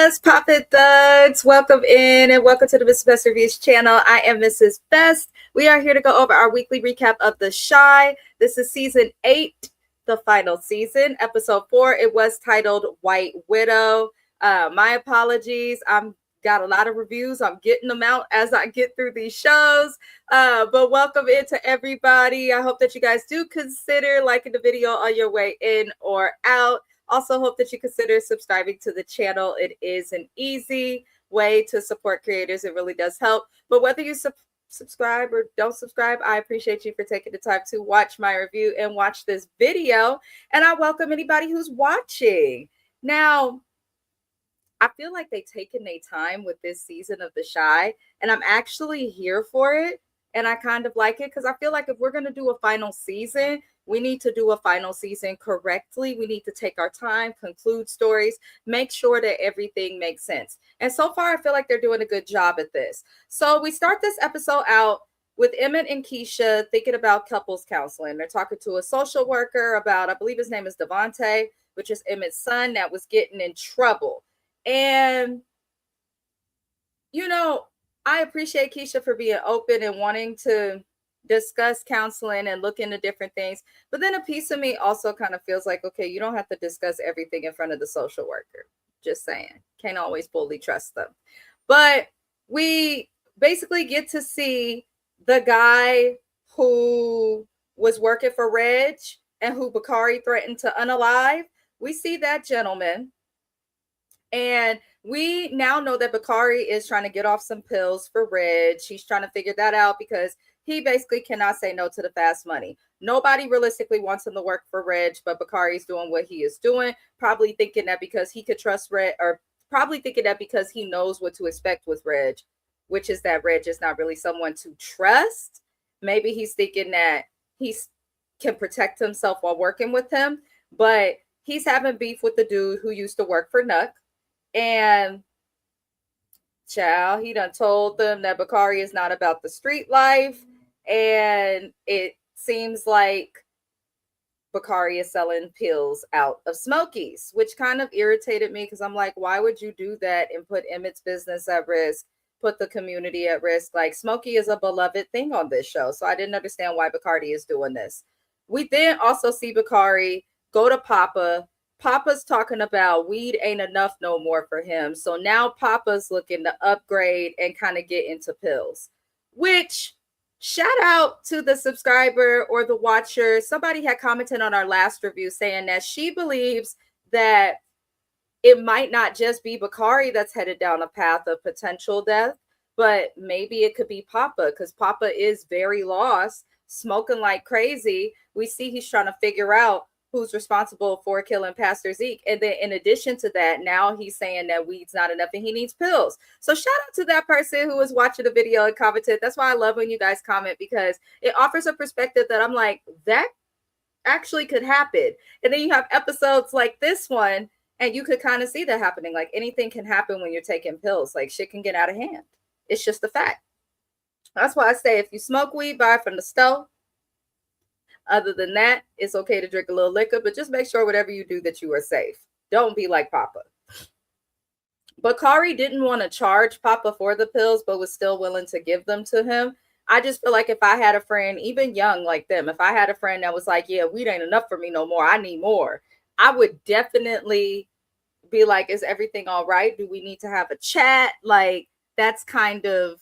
Yes, Profit Thugs, welcome in and welcome to the Mrs. Best Reviews channel. I am Mrs. Best. We are here to go over our weekly recap of The Chi. This is season 8, the final season, episode 4. It was titled White Widow. My apologies. I'm got a lot of reviews. I'm getting them out as I get through these shows. But welcome in to everybody. I hope that you guys do consider liking the video on your way in or out. Also, hope that you consider subscribing to the channel. It is an easy way to support creators. It really does help. But whether you subscribe or don't subscribe, I appreciate you for taking the time to watch my review and watch this video. And I welcome anybody who's watching. Now, I feel like they've taken their time with this season of The Chi, and I'm actually here for it. And I kind of like it because I feel like if we're going to do a final season, we need to do a final season correctly. We need to take our time, conclude stories, make sure that everything makes sense. And so far, I feel like they're doing a good job at this. So we start this episode out with Emmett and Kiesha thinking about couples counseling. They're talking to a social worker about, I believe his name is Devontae, which is Emmett's son, that was getting in trouble. And, you know, I appreciate Kiesha for being open and wanting to discuss counseling and look into different things. But then a piece of me also kind of feels like, okay, you don't have to discuss everything in front of the social worker. Just saying. Can't always fully trust them. But we basically get to see the guy who was working for Reg and who Bakari threatened to unalive. We see that gentleman. And we now know that Bakari is trying to get off some pills for Reg. He's trying to figure that out because he basically cannot say no to the fast money. Nobody realistically wants him to work for Reg, but Bakari's doing what he is doing, probably thinking that because he could trust Reg, or probably thinking that because he knows what to expect with Reg, which is that Reg is not really someone to trust. Maybe he's thinking that he can protect himself while working with him, but he's having beef with the dude who used to work for Nuck. And child, he done told them that Bakari is not about the street life. And it seems like Bakari is selling pills out of Smokey's, which kind of irritated me because I'm like, why would you do that and put Emmett's business at risk, put the community at risk? Like, Smokey is a beloved thing on this show. So I didn't understand why Bakari is doing this. We then also see Bakari go to Papa. Papa's talking about weed ain't enough no more for him. So now Papa's looking to upgrade and kind of get into pills, which shout out to the subscriber or the watcher. Somebody had commented on our last review saying that she believes that it might not just be Bakari that's headed down a path of potential death, but maybe it could be Papa because Papa is very lost, smoking like crazy. We see he's trying to figure out who's responsible for killing Pastor Zeke. And then in addition to that, now he's saying that weed's not enough and he needs pills. So shout out to that person who was watching the video and commented. That's why I love when you guys comment, because it offers a perspective that I'm like, that actually could happen. And then you have episodes like this one, and you could kind of see that happening. Like, anything can happen when you're taking pills. Like, shit can get out of hand. It's just a fact. That's why I say if you smoke weed, buy it from the stove. Other than that, it's okay to drink a little liquor, but just make sure whatever you do that you are safe. Don't be like Papa. Bakari didn't want to charge Papa for the pills, but was still willing to give them to him. I just feel like if I had a friend, even young like them, if I had a friend that was like, yeah, weed ain't enough for me no more, I need more, I would definitely be like, is everything all right? Do we need to have a chat? Like, that's kind of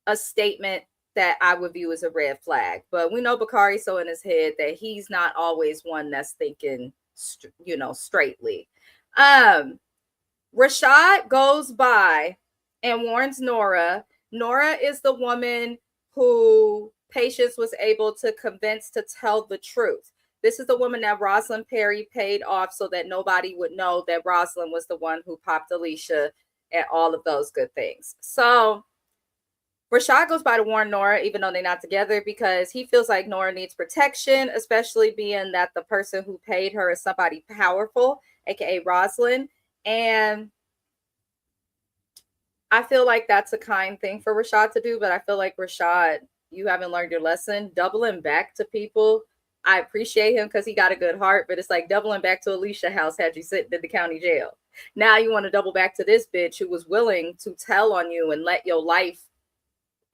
a statement that I would view as a red flag. But we know Bakari's so in his head that he's not always one that's thinking, straightly. Rashad goes by and warns Nora. Nora is the woman who Patience was able to convince to tell the truth. This is the woman that Rosalind Perry paid off so that nobody would know that Rosalind was the one who popped Alicia and all of those good things. So Rashad goes by to warn Nora, even though they're not together, because he feels like Nora needs protection, especially being that the person who paid her is somebody powerful, aka Rosalind. And I feel like that's a kind thing for Rashad to do, but I feel like, Rashad, you haven't learned your lesson. Doubling back to people, I appreciate him because he got a good heart, but it's like doubling back to Alicia House had you sitting in the county jail. Now you want to double back to this bitch who was willing to tell on you and let your life.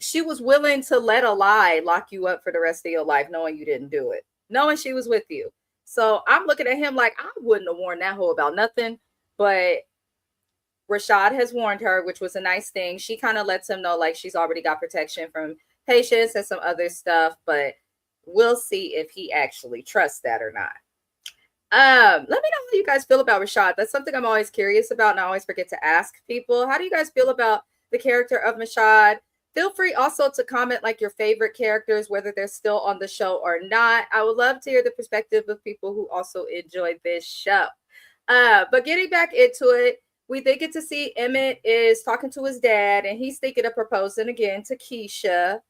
She was willing to let a lie lock you up for the rest of your life, knowing you didn't do it, knowing she was with you. So I'm looking at him like I wouldn't have warned that hoe about nothing, but Rashad has warned her, which was a nice thing. She kind of lets him know like she's already got protection from patients and some other stuff, but we'll see if he actually trusts that or not. Let me know how you guys feel about Rashad. That's something I'm always curious about, and I always forget to ask people. How do you guys feel about the character of Rashad? Feel free also to comment like your favorite characters, whether they're still on the show or not. I would love to hear the perspective of people who also enjoy this show. But getting back into it, we did get to see Emmett is talking to his dad, and he's thinking of proposing again to Kiesha.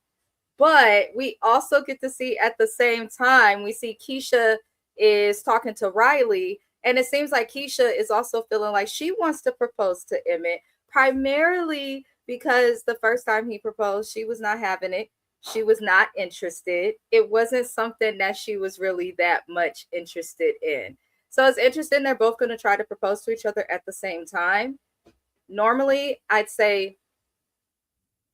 But we also get to see at the same time, we see Kiesha is talking to Riley, and it seems like Kiesha is also feeling like she wants to propose to Emmett, primarily because the first time he proposed, she was not having it. She was not interested. It wasn't something that she was really that much interested in. So it's interesting. They're both going to try to propose to each other at the same time. Normally, I'd say,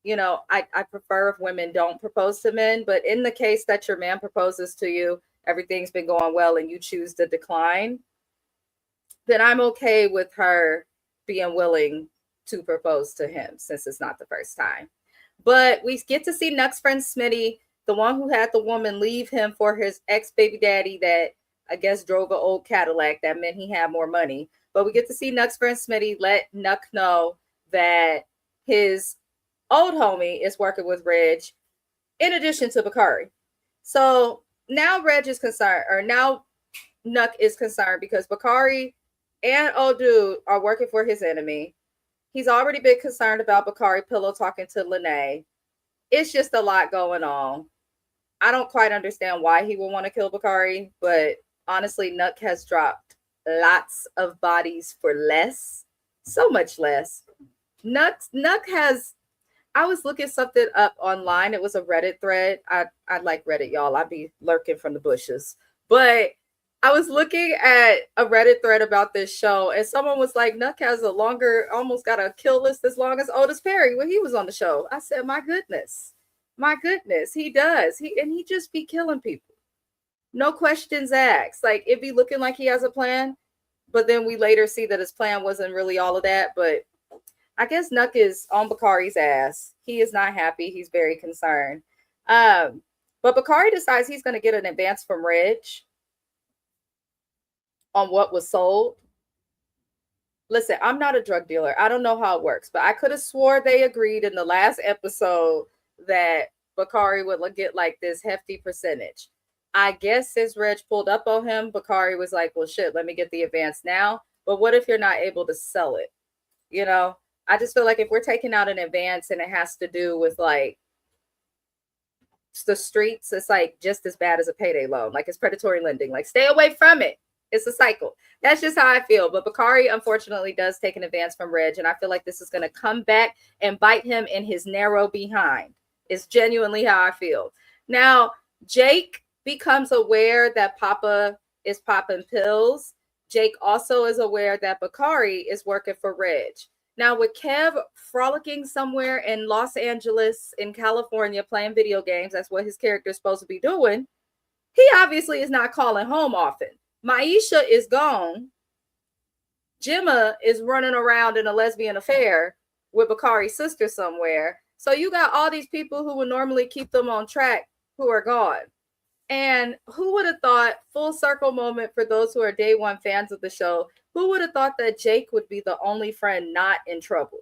you know, I prefer if women don't propose to men. But in the case that your man proposes to you, everything's been going well, and you choose to decline, then I'm okay with her being willing to propose to him since it's not the first time. But we get to see Nuck's friend Smitty, the one who had the woman leave him for his ex-baby daddy that I guess drove an old Cadillac. That meant he had more money. But we get to see Nuck's friend Smitty let Nuck know that his old homie is working with Reg in addition to Bakari. So now Reg is concerned, or now Nuck is concerned because Bakari and old dude are working for his enemy. He's already been concerned about Bakari pillow talking to Lene. It's just a lot going on. I don't quite understand why he would want to kill Bakari, but honestly, Nuck has dropped lots of bodies for less. So much less. Nuck has, I was looking something up online. It was a Reddit thread. I like Reddit, y'all. I'd be lurking from the bushes. But I was looking at a Reddit thread about this show, and someone was like, Nuck has a longer, almost got a kill list as long as Otis Perry when he was on the show. I said, my goodness, he does. He just be killing people. No questions asked. Like, it be looking like he has a plan, but then we later see that his plan wasn't really all of that. But I guess Nuck is on Bakari's ass. He is not happy. He's very concerned. But Bakari decides he's going to get an advance from Reg on what was sold. Listen, I'm not a drug dealer. I don't know how it works, but I could have swore they agreed in the last episode that Bakari would get like this hefty percentage. I guess since Reg pulled up on him, Bakari was like, well, shit, let me get the advance now. But what if you're not able to sell it? You know, I just feel like if we're taking out an advance and it has to do with like the streets, it's like just as bad as a payday loan. Like, it's predatory lending. Like, stay away from it. It's a cycle. That's just how I feel. But Bakari, unfortunately, does take an advance from Reg. And I feel like this is going to come back and bite him in his narrow behind. It's genuinely how I feel. Now, Jake becomes aware that Papa is popping pills. Jake also is aware that Bakari is working for Reg. Now, with Kev frolicking somewhere in Los Angeles, in California, playing video games, that's what his character is supposed to be doing. He obviously is not calling home often. Maisha is gone. Gemma is running around in a lesbian affair with Bakari's sister somewhere. So you got all these people who would normally keep them on track who are gone. And who would have thought, full circle moment for those who are day one fans of the show, who would have thought that Jake would be the only friend not in trouble?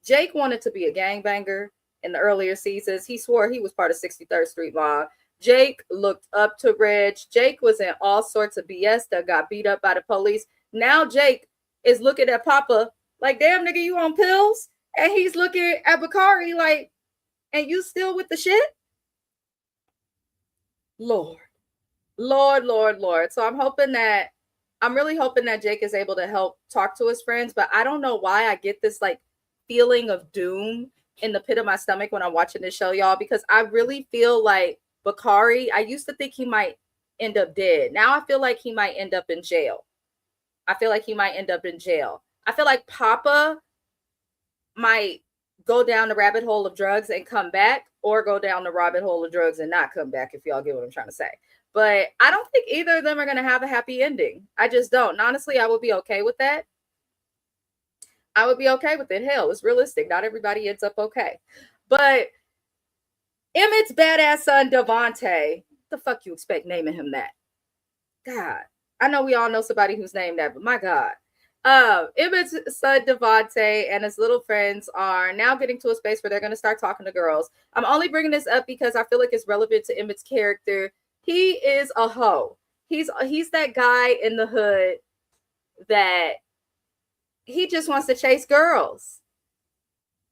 Jake wanted to be a gangbanger in the earlier seasons. He swore he was part of 63rd Street Mob. Jake looked up to Reg. Jake was in all sorts of BS that got beat up by the police. Now Jake is looking at Papa like, damn, nigga, you on pills? And he's looking at Bakari like, and you still with the shit? Lord. So I'm really hoping that Jake is able to help talk to his friends, but I don't know why I get this like feeling of doom in the pit of my stomach when I'm watching this show, y'all, because I really feel like Bakari, I used to think he might end up dead. Now I feel like he might end up in jail. I feel like Papa might go down the rabbit hole of drugs and come back, or go down the rabbit hole of drugs and not come back, if y'all get what I'm trying to say. But I don't think either of them are going to have a happy ending. I just don't. And honestly, I would be okay with that. I would be okay with it. Hell, it's realistic. Not everybody ends up okay. But Emmett's badass son, Devontae, the fuck you expect naming him that? God. I know we all know somebody who's named that, but my God. Emmett's son Devontae and his little friends are now getting to a space where they're going to start talking to girls. I'm only bringing this up because I feel like it's relevant to Emmett's character. He is a hoe. He's that guy in the hood that he just wants to chase girls.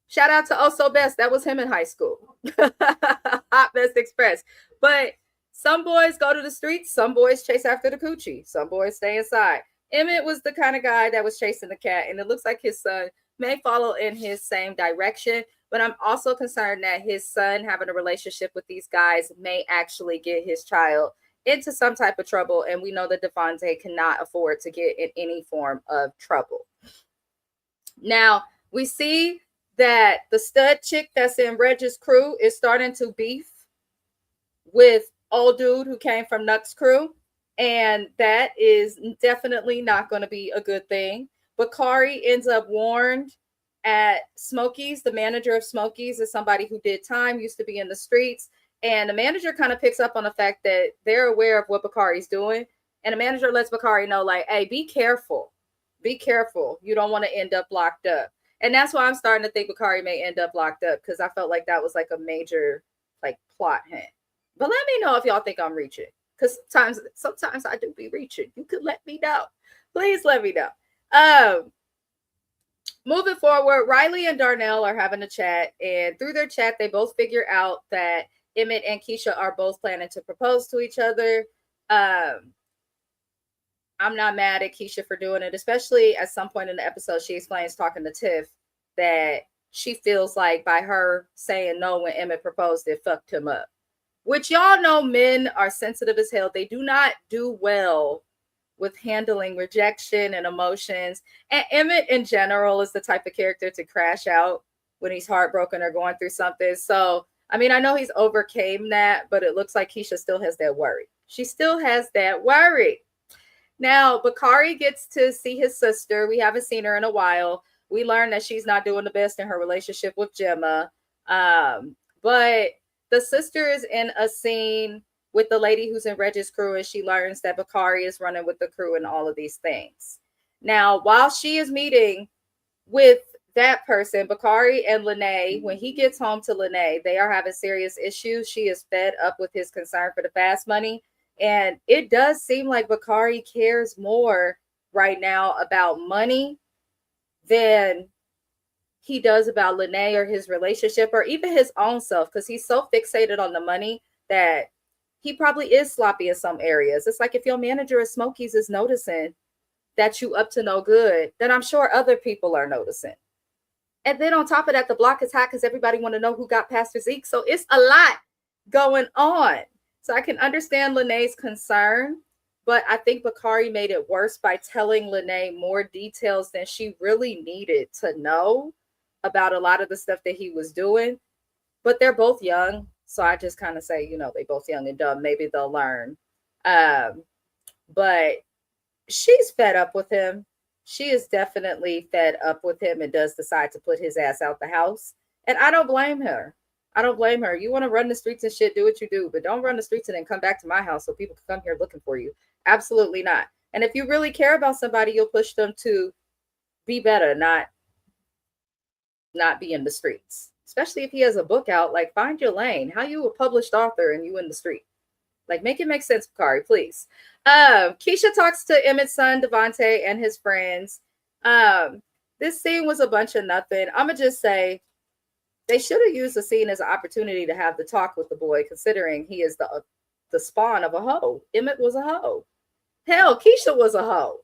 Shout out to Oh So Best. That was him in high school. Hot Best Express. But some boys go to the streets. Some boys chase after the coochie. Some boys stay inside. Emmett was the kind of guy that was chasing the cat, and it looks like his son may follow in his same direction. But I'm also concerned that his son having a relationship with these guys may actually get his child into some type of trouble, and we know that Devontae cannot afford to get in any form of trouble. Now, we see that the stud chick that's in Reg's crew is starting to beef with old dude who came from Nuck's crew. And that is definitely not going to be a good thing. Bakari ends up warned at Smokey's. The manager of Smokey's is somebody who did time, used to be in the streets. And the manager kind of picks up on the fact that they're aware of what Bakari's doing. And the manager lets Bakari know, like, hey, be careful. Be careful. You don't want to end up locked up. And that's why I'm starting to think Bakari may end up locked up, because I felt like that was like a major like plot hint. But let me know if y'all think I'm reaching. Because sometimes I do be reaching. You could let me know. Please let me know. Moving forward, Riley and Darnell are having a chat. And through their chat, they both figure out that Emmett and Kiesha are both planning to propose to each other. I'm not mad at Kiesha for doing it, especially at some point in the episode, she explains, talking to Tiff, that she feels like by her saying no when Emmett proposed, it fucked him up. Which y'all know men are sensitive as hell. They do not do well with handling rejection and emotions. And Emmett in general is the type of character to crash out when he's heartbroken or going through something. So, I mean, I know he's overcame that, but it looks like Kiesha still has that worry. She still has that worry. Now, Bakari gets to see his sister. We haven't seen her in a while. We learned that she's not doing the best in her relationship with Gemma. But the sister is in a scene with the lady who's in Reg's crew, and she learns that Bakari is running with the crew and all of these things. Now, while she is meeting with that person, Bakari and Lene, when he gets home to Lene, they are having serious issues. She is fed up with his concern for the fast money. And it does seem like Bakari cares more right now about money than he does about Lene or his relationship or even his own self, because he's so fixated on the money that he probably is sloppy in some areas. It's like if your manager at Smokey's is noticing that you up to no good, then I'm sure other people are noticing. And then on top of that, the block is hot because everybody want to know who got past physique. So it's a lot going on. So I can understand Lene's concern, but I think Bakari made it worse by telling Lene more details than she really needed to know about a lot of the stuff that he was doing. But they're both young, so I just kind of say, you know, they both young and dumb. Maybe they'll learn. But she's fed up with him. She is definitely fed up with him and does decide to put his ass out the house. And I don't blame her. I don't blame her. You want to run the streets and shit, do what you do, but don't run the streets and then come back to my house so people can come here looking for you. Absolutely not. And if you really care about somebody, you'll push them to be better, not be in the streets. Especially if he has a book out, like find your lane. How you a published author and you in the street? Like make it make sense, Bakari, please. Kiesha talks to Emmett's son, Devontae, and his friends. This scene was a bunch of nothing. I'm going to just say, they should have used the scene as an opportunity to have the talk with the boy, considering he is the spawn of a hoe. Emmett was a hoe. Hell, Kiesha was a hoe.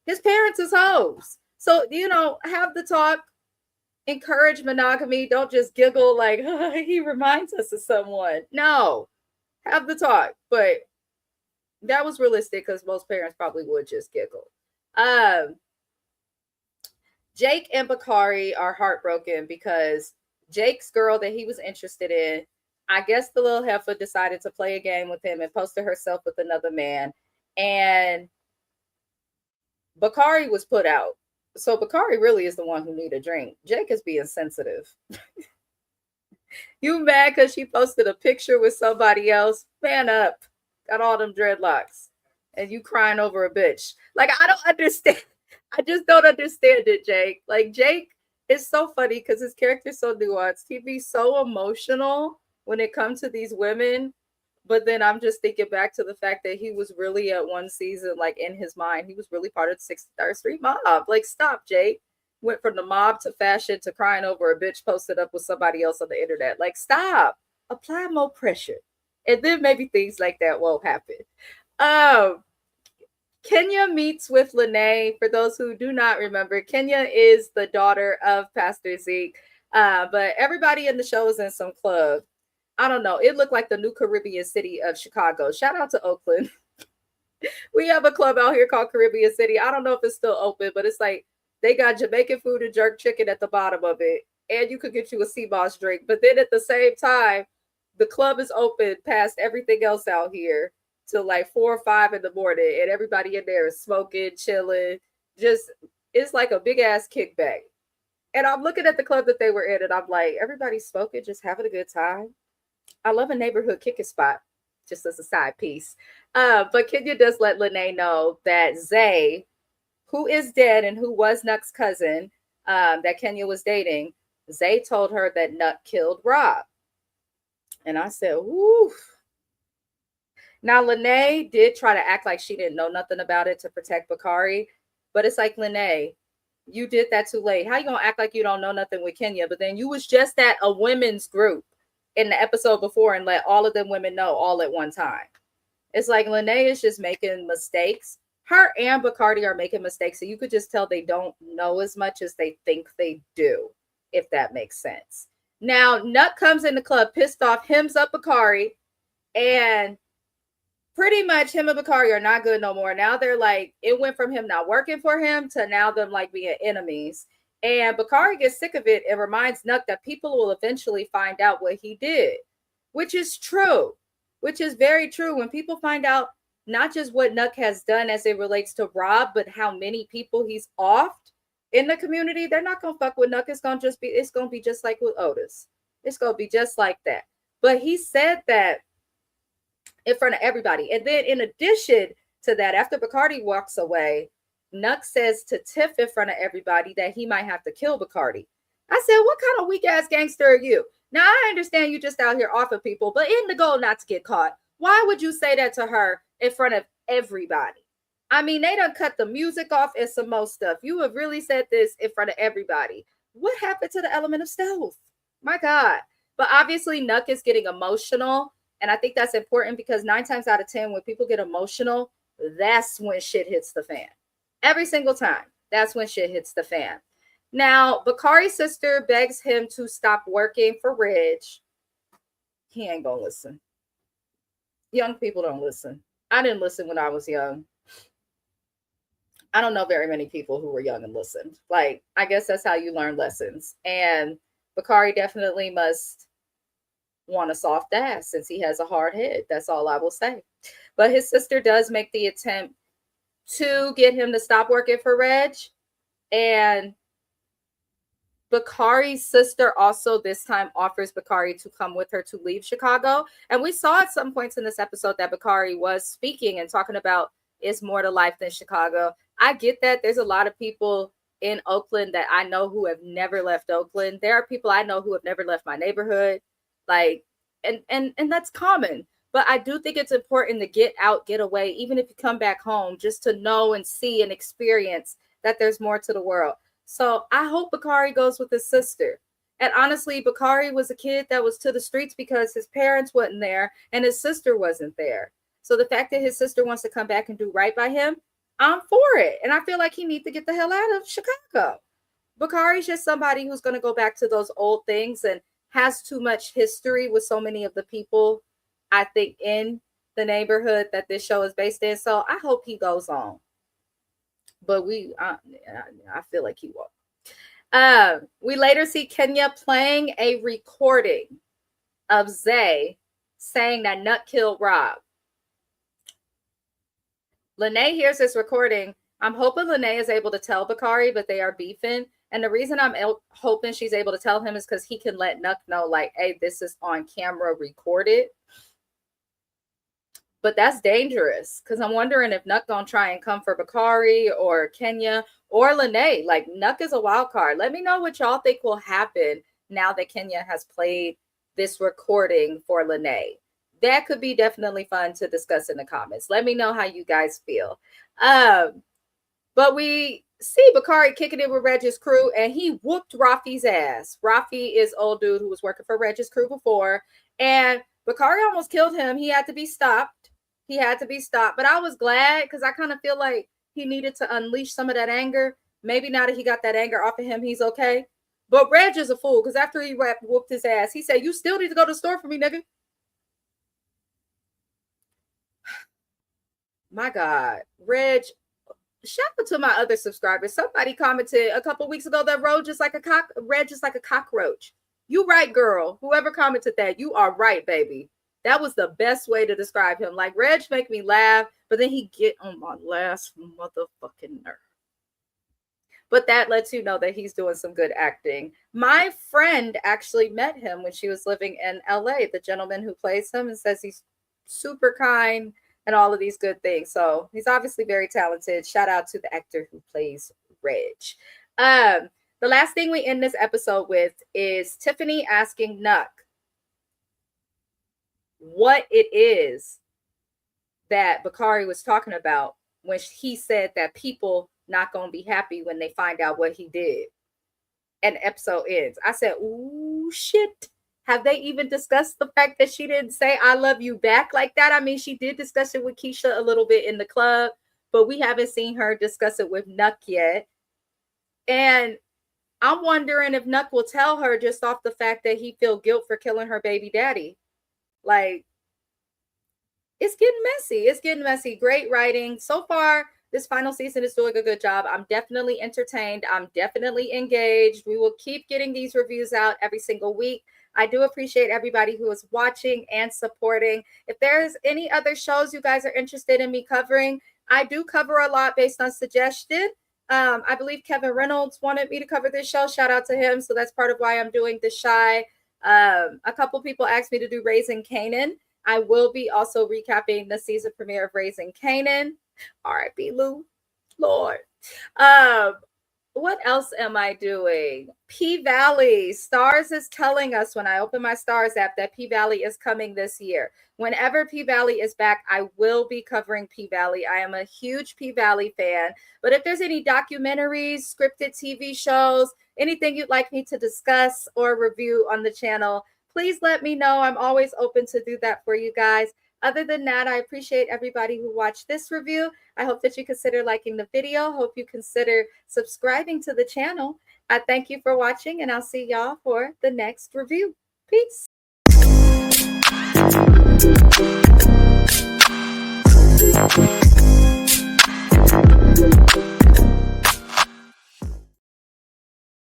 His parents is hoes. So, you know, have the talk, encourage monogamy. Don't just giggle like, he reminds us of someone. No, have the talk. But That was realistic because most parents probably would just giggle. Um, Jake and Bakari are heartbroken because Jake's girl that he was interested in, I guess the little heifer decided to play a game with him and posted herself with another man. And Bakari was put out. So Bakari really is the one who need a drink. Jake is being sensitive. You mad because she posted a picture with somebody else? Man up. Got all them dreadlocks. And you crying over a bitch. Like, I don't understand. I just don't understand it, Jake. Like, Jake is so funny because his character's so nuanced. He be so emotional when it comes to these women. But then I'm just thinking back to the fact that he was really at one season, like in his mind, he was really part of the 63rd Street mob. Like, stop, Jake. Went from the mob to fashion to crying over a bitch posted up with somebody else on the internet. Like, stop. Apply more pressure. And then maybe things like that won't happen. Um, Kenya meets with Lene. For those who do not remember, Kenya is the daughter of Pastor Zeke. But everybody in the show is in some club. I don't know. It looked like the new Caribbean city of Chicago. Shout out to Oakland. We have a club out here called Caribbean City. I don't know if it's still open, but it's like they got Jamaican food and jerk chicken at the bottom of it. And you could get you a sea moss drink. But then at the same time, the club is open past everything else out here till like 4 or 5 in the morning. And everybody in there is smoking, chilling. Just, it's like a big ass kickback. And I'm looking at the club that they were in and I'm like, everybody's smoking, just having a good time. I love a neighborhood kicking spot, just as a side piece. But Kenya does let Lene know that Zay, who is dead and who was Nuck's cousin, that Kenya was dating, Zay told her that Nuck killed Rob. And I said, woo. Now, Lene did try to act like she didn't know nothing about it to protect Bakari. But it's like, Lene, you did that too late. How you going to act like you don't know nothing with Kenya? But then you was just at a women's group in the episode before and let all of them women know all at one time. It's like Lene is just making mistakes. Her and Bacardi are making mistakes. So you could just tell they don't know as much as they think they do, if that makes sense. Now, Nuck comes in the club, pissed off, hems up Bacardi, and pretty much him and Bakari are not good no more. Now they're like, it went from him not working for him to now them like being enemies. And Bakari gets sick of it and reminds Nuck that people will eventually find out what he did, which is true, which is very true. When people find out not just what Nuck has done as it relates to Rob, but how many people he's offed in the community, they're not going to fuck with Nuck. It's going to be just like with Otis. It's going to be just like that. But he said that in front of everybody. And then in addition to that, after Bacardi walks away, Nuck says to Tiff in front of everybody that he might have to kill Bacardi. I said, what kind of weak ass gangster are you? Now, I understand you just out here offering people, but in the goal not to get caught. Why would you say that to her in front of everybody? I mean, they done cut the music off and some more stuff. You have really said this in front of everybody. What happened to the element of stealth? My God. But obviously, Nuck is getting emotional. And I think that's important because 9 times out of 10, when people get emotional, that's when shit hits the fan. Every single time, that's when shit hits the fan. Now, Bakari's sister begs him to stop working for Reg. He ain't gonna listen. Young people don't listen. I didn't listen when I was young. I don't know very many people who were young and listened. Like, I guess that's how you learn lessons. And Bakari definitely must want a soft ass since he has a hard head. That's all I will say. But his sister does make the attempt to get him to stop working for Reg. And Bakari's sister also this time offers Bakari to come with her to leave Chicago. And we saw at some points in this episode that Bakari was speaking and talking about it's more to life than Chicago. I get that. There's a lot of people in Oakland that I know who have never left Oakland. There are people I know who have never left my neighborhood. Like, and that's common. But I do think it's important to get out, get away, even if you come back home, just to know and see and experience that there's more to the world. So I hope Bakari goes with his sister. And honestly, Bakari was a kid that was to the streets because his parents wasn't there and his sister wasn't there. So the fact that his sister wants to come back and do right by him, I'm for it. And I feel like he needs to get the hell out of Chicago. Bakari's just somebody who's going to go back to those old things and has too much history with so many of the people, I think, in the neighborhood that this show is based in. So I hope he goes on. But I feel like he won't. We later see Kenya playing a recording of Zay saying that Nuck killed Rob. Lene hears this recording. I'm hoping Lene is able to tell Bakari, but they are beefing. And the reason I'm hoping she's able to tell him is because he can let Nuck know, like, hey, this is on camera recorded. But that's dangerous because I'm wondering if Nuck gonna try and come for Bakari or Kenya or Lene. Like, Nuck is a wild card. Let me know what y'all think will happen now that Kenya has played this recording for Lene. That could be definitely fun to discuss in the comments. Let me know how you guys feel. But we see Bakari kicking it with Reg's crew, and he whooped Rafi's ass. Rafi is old dude who was working for Reg's crew before, and Bakari almost killed him. He had to be stopped. But I was glad because I kind of feel like he needed to unleash some of that anger. Maybe now that he got that anger off of him, he's okay. But Reg is a fool because after he whooped his ass, he said, "You still need to go to the store for me, nigga." My God, Reg. Shout out to my other subscribers. Somebody commented a couple weeks ago that Reg is like a cockroach. You right, girl. Whoever commented that, you are right, baby. That was the best way to describe him. Like, Reg make me laugh, but then he get on my last motherfucking nerve. But that lets you know that he's doing some good acting. My friend actually met him when she was living in LA, the gentleman who plays him, and says he's super kind and all of these good things. So he's obviously very talented. Shout out to the actor who plays Reg. The last thing we end this episode with is Tiffany asking Nuck what it is that Bakari was talking about when he said that people not going to be happy when they find out what he did. And the episode ends. I said, ooh, shit. Have they even discussed the fact that she didn't say I love you back like that? I mean, she did discuss it with Kiesha a little bit in the club, but we haven't seen her discuss it with Nuck yet. And I'm wondering if Nuck will tell her just off the fact that he feel guilt for killing her baby daddy. Like, it's getting messy. Great writing. So far, this final season is doing a good job. I'm definitely entertained. I'm definitely engaged. We will keep getting these reviews out every single week. I do appreciate everybody who is watching and supporting. If there's any other shows you guys are interested in me covering, I do cover a lot based on suggestion. I believe Kevin Reynolds wanted me to cover this show. Shout out to him. So that's part of why I'm doing The Shy. A couple people asked me to do Raising Kanan. I will be also recapping the season premiere of Raising Kanan. R.I.P. Lou. Lord. What else am I doing? P-Valley. Stars is telling us when I open my Stars app that P-Valley is coming this year. Whenever P-Valley is back, I will be covering P-Valley. I am a huge P-Valley fan. But if there's any documentaries, scripted TV shows, anything you'd like me to discuss or review on the channel, please let me know. I'm always open to do that for you guys. Other than that, I appreciate everybody who watched this review. I hope that you consider liking the video. Hope you consider subscribing to the channel. I thank you for watching, and I'll see y'all for the next review. Peace.